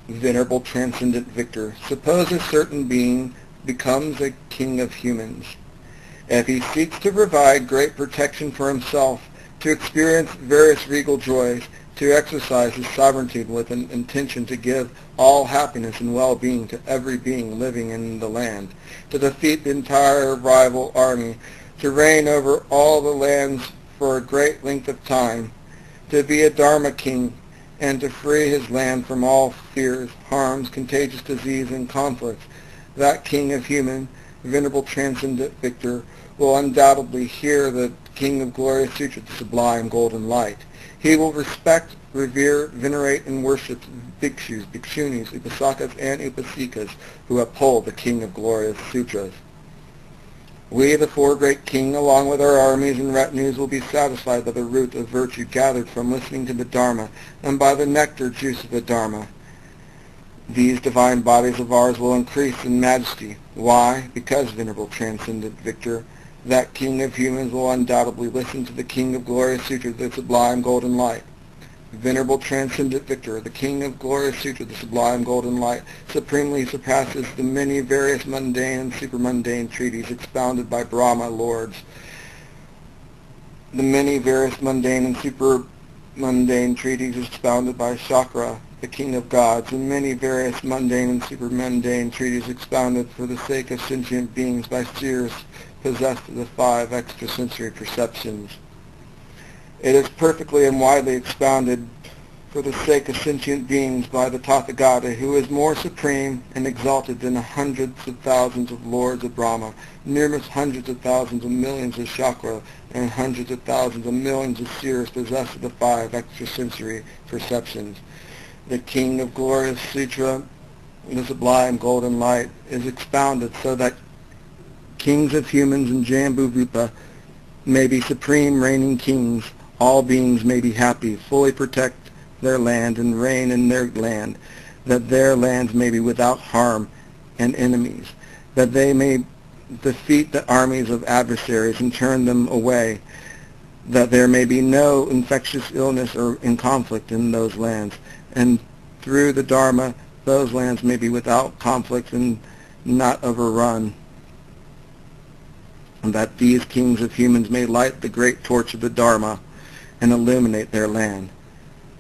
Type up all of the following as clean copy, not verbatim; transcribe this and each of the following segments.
Venerable Transcendent Victor, suppose a certain being becomes a king of humans. If he seeks to provide great protection for himself, to experience various regal joys, to exercise his sovereignty with an intention to give all happiness and well-being to every being living in the land, to defeat the entire rival army, to reign over all the lands for a great length of time, to be a Dharma king, and to free his land from all fears, harms, contagious disease, and conflicts, that king of human, Venerable Transcendent Victor, will undoubtedly hear the King of Glory Sutra, the Sublime Golden Light. He will respect, revere, venerate, and worship bhikshus, bhikshunis, upasakas, and upasikas who uphold the King of Glory Sutras. We, the four great king, along with our armies and retinues, will be satisfied by the root of virtue gathered from listening to the Dharma, and by the nectar juice of the Dharma. These divine bodies of ours will increase in majesty. Why? Because, Venerable Transcendent Victor, that King of humans will undoubtedly listen to the King of Glory Sutra, the Sublime Golden Light. Venerable Transcendent Victor, the King of Glory Sutra, the Sublime Golden Light, supremely surpasses the many various mundane and supermundane treaties expounded by Brahma lords. The many various mundane and supermundane treaties expounded by Shakra, the King of Gods, and many various mundane and supermundane treaties expounded for the sake of sentient beings by seers possessed of the 5 extrasensory perceptions. It is perfectly and widely expounded for the sake of sentient beings by the Tathagata, who is more supreme and exalted than hundreds of thousands of lords of Brahma, numerous hundreds of thousands of millions of Shakra, and hundreds of thousands of millions of seers possessed of the 5 extrasensory perceptions. The King of Glorious Sutra, the Sublime Golden Light, is expounded so that kings of humans and Jambudvipa may be supreme reigning kings. All beings may be happy, fully protect their land and reign in their land, that their lands may be without harm and enemies, that they may defeat the armies of adversaries and turn them away, that there may be no infectious illness or in conflict in those lands, and through the Dharma those lands may be without conflict and not overrun, and that these kings of humans may light the great torch of the Dharma and illuminate their land,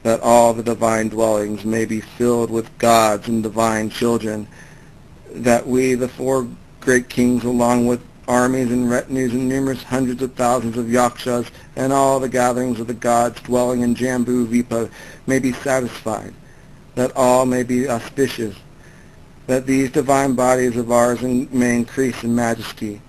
that all the divine dwellings may be filled with gods and divine children, that we, the 4 great kings, along with armies and retinues and numerous hundreds of thousands of yakshas and all the gatherings of the gods dwelling in Jambudvipa may be satisfied, that all may be auspicious, that these divine bodies of ours may increase in majesty,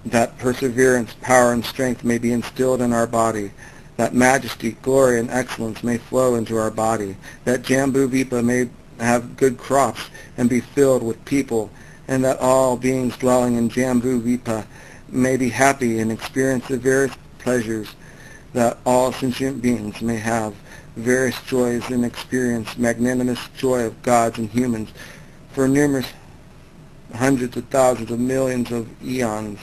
that perseverance, power, and strength may be instilled in our body, that majesty, glory, and excellence may flow into our body, that Jambudvipa may have good crops and be filled with people, and that all beings dwelling in Jambudvipa may be happy and experience the various pleasures, that all sentient beings may have various joys and experience magnanimous joy of gods and humans for numerous hundreds of thousands of millions of eons.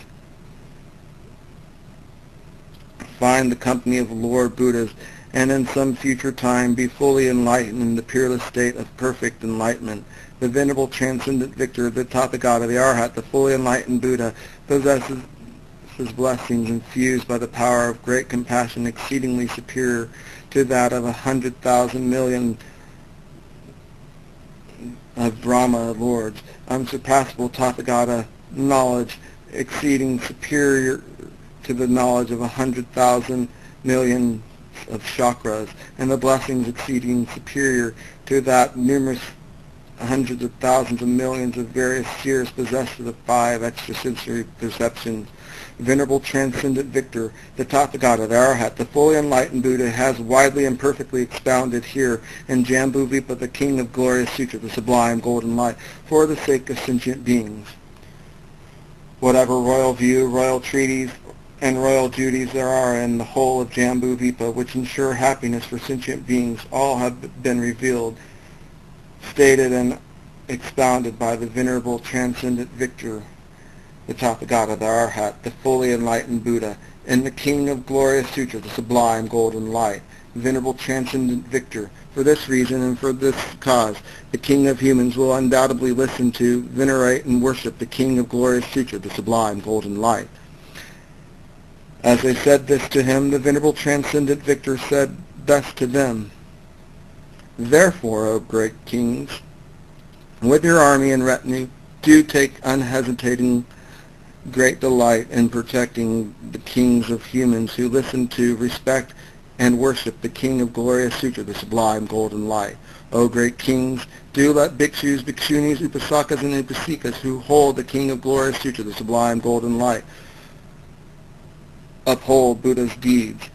Find the company of Lord Buddhas, and in some future time be fully enlightened in the peerless state of perfect enlightenment. The Venerable Transcendent Victor, the Tathagata, the Arhat, the fully enlightened Buddha, possesses his blessings infused by the power of great compassion exceedingly superior to that of 100,000 million of Brahma lords, unsurpassable Tathagata knowledge exceeding superior to the knowledge of 100,000 million of chakras, and the blessings exceeding superior to that numerous hundreds of thousands of millions of various seers possessed of the 5 extrasensory perceptions. Venerable Transcendent Victor, the Tathagata, the Arhat, the fully enlightened Buddha, has widely and perfectly expounded here in Jambudvipa the King of Glorious Sutra, the Sublime Golden Light, for the sake of sentient beings. Whatever royal view, royal treaties, and royal duties there are in the whole of Jambudvipa which ensure happiness for sentient beings, all have been revealed, stated, and expounded by the Venerable Transcendent Victor, the Tathagata, the Arhat, the fully enlightened Buddha, in the King of Glorious Sutra, the Sublime Golden Light. venerable transcendent victor. For this reason and for this cause, the King of Humans will undoubtedly listen to, venerate, and worship the King of Glorious Sutra, the Sublime Golden Light. As they said this to him, the venerable transcendent victor said thus to them, Therefore, O great kings, with your army and retinue, do take unhesitating great delight in protecting the kings of humans who listen to, respect, and worship the King of Glorious Sutra, the Sublime Golden Light. O great kings, do let bhikshus, bhikshunis, upasakas, and upasikas who hold the King of Glorious Sutra, the Sublime Golden Light, uphold Buddha's deeds.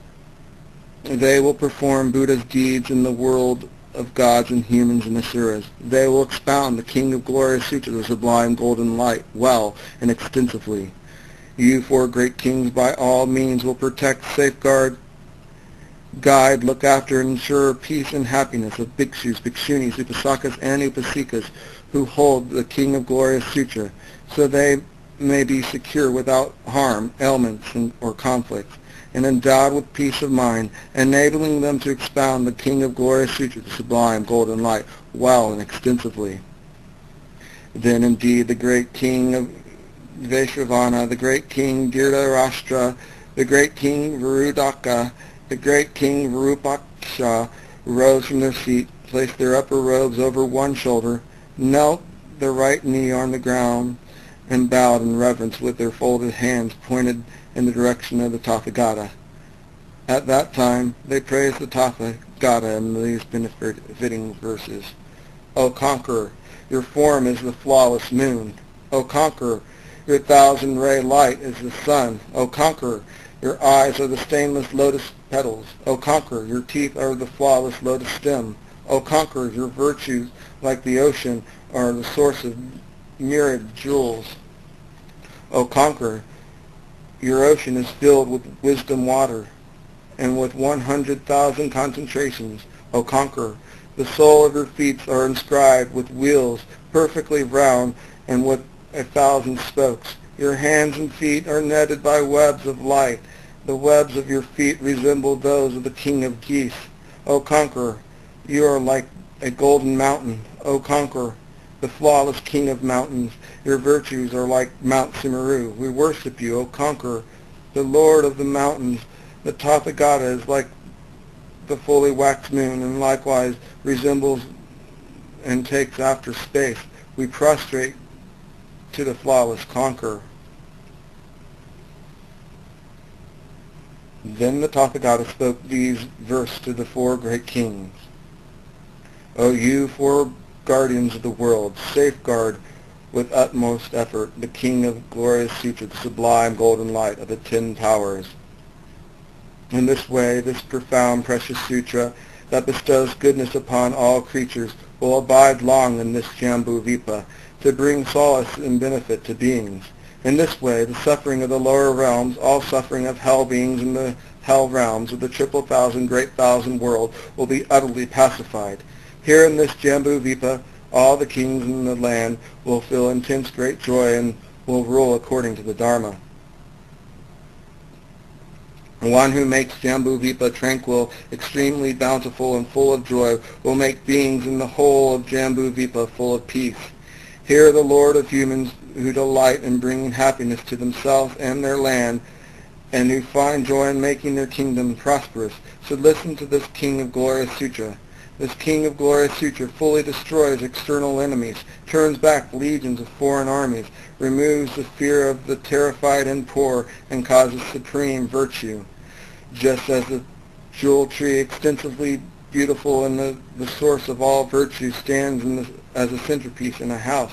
They will perform Buddha's deeds in the world of gods and humans and asuras. They will expound the King of Glorious Sutra, the Sublime Golden Light, well and extensively. You four great kings by all means will protect, safeguard, guide, look after, and ensure peace and happiness of bhikshus, bhikshunis, upasakas, and upasikas who hold the King of Glorious Sutra, so they may be secure without harm, ailments, or conflicts, and endowed with peace of mind, enabling them to expound the King of Glorious Sutra, the Sublime Golden Light, well and extensively. Then indeed the great King of Vaishravana, the great King Dhritarashtra, the great King Virudaka, the great King Virupaksha rose from their seat, placed their upper robes over one shoulder, knelt their right knee on the ground, and bowed in reverence with their folded hands pointed in the direction of the Tathagata. At that time they praised the Tathagata in these benefiting verses. O Conqueror, your form is the flawless moon. O Conqueror, your thousand-ray light is the sun. O Conqueror, your eyes are the stainless lotus petals. O Conqueror, your teeth are the flawless lotus stem. O Conqueror, your virtues, like the ocean, are the source of myriad jewels. O Conqueror, your ocean is filled with wisdom water, and with 100,000 concentrations. O Conqueror, the sole of your feet are inscribed with wheels, perfectly round, and with 1,000 spokes. Your hands and feet are netted by webs of light. The webs of your feet resemble those of the King of Geese. O Conqueror, you are like a golden mountain. O Conqueror, the flawless King of mountains, your virtues are like Mount Sumeru. We worship you, O Conqueror, the Lord of the mountains. The Tathagata is like the fully waxed moon, and likewise resembles and takes after space. We prostrate to the flawless Conqueror. Then the Tathagata spoke these verses to the four great kings. O you four guardians of the world, safeguard with utmost effort the King of Glorious Sutra, the Sublime Golden Light of the 10 Powers. In this way, this profound, precious sutra that bestows goodness upon all creatures will abide long in this Jambudvipa to bring solace and benefit to beings. In this way, the suffering of the lower realms, all suffering of hell beings in the hell realms of the triple thousand great thousand world will be utterly pacified. Here in this Jambudvipa, all the kings in the land will feel intense great joy and will rule according to the Dharma. One who makes Jambudvipa tranquil, extremely bountiful, and full of joy will make beings in the whole of Jambudvipa full of peace. Here the Lord of humans, who delight in bringing happiness to themselves and their land, and who find joy in making their kingdom prosperous, should listen to this King of Glorious Sutra. This King of Glorious Sutra fully destroys external enemies, turns back legions of foreign armies, removes the fear of the terrified and poor, and causes supreme virtue. Just as the jewel tree, extensively beautiful and the source of all virtue, stands as a centerpiece in a house,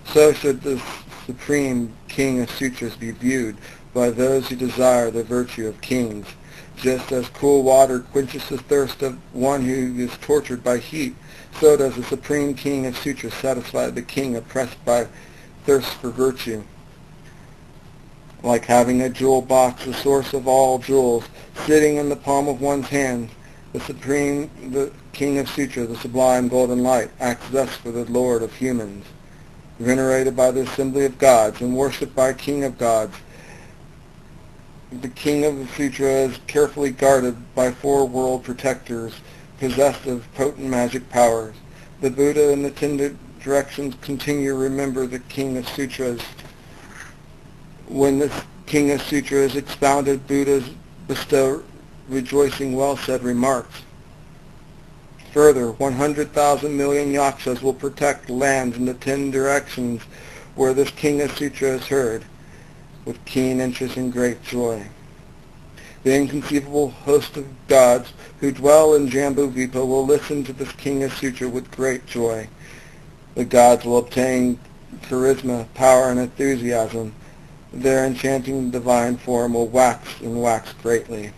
so should the Supreme King of Sutras be viewed by those who desire the virtue of kings. Just as cool water quenches the thirst of one who is tortured by heat, so does the Supreme King of Sutras satisfy the king oppressed by thirst for virtue. Like having a jewel box, the source of all jewels, sitting in the palm of one's hand, the King of Sutra, the Sublime Golden Light, acts thus for the Lord of humans. Venerated by the assembly of gods and worshipped by King of gods, The king of the sutra is carefully guarded by 4 world protectors possessed of potent magic powers. The Buddha in the 10 directions continue to remember the king of sutras. When this king of sutras expounded, Buddhas bestow rejoicing well-said remarks. Further, 100,000 million yakshas will protect lands in the 10 directions where this king of sutra is heard, with keen interest and great joy. The inconceivable host of gods who dwell in Jambudvipa will listen to this king of sutra with great joy. The gods will obtain charisma, power, and enthusiasm. Their enchanting divine form will wax and wax greatly.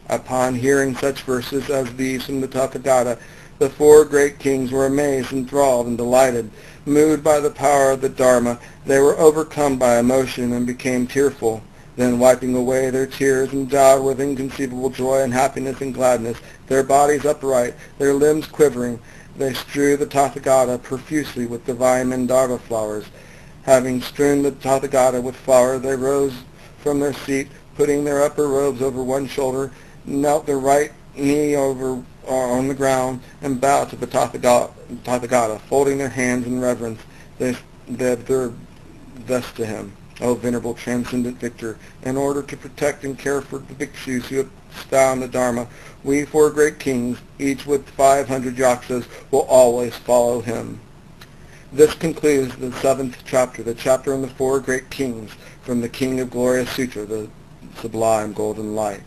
Upon hearing such verses as these from the Tathagata, the 4 great kings were amazed, enthralled, and delighted. Moved by the power of the Dharma, they were overcome by emotion and became tearful. Then, wiping away their tears, endowed with inconceivable joy and happiness and gladness, their bodies upright, their limbs quivering, they strew the Tathagata profusely with divine mandava flowers. Having strewn the Tathagata with flowers, they rose from their seat, putting their upper robes over one shoulder, knelt their right knee over on the ground, and bowed to the Tathagata. Folding their hands in reverence, they observed thus to him: O venerable transcendent victor, in order to protect and care for the bhikshus who expound the Dharma, we 4 great kings, each with 500 yakshas, will always follow him. This concludes the 7th chapter, the chapter on the 4 great kings, from the King of Gloria Sutra, the Sublime Golden Light.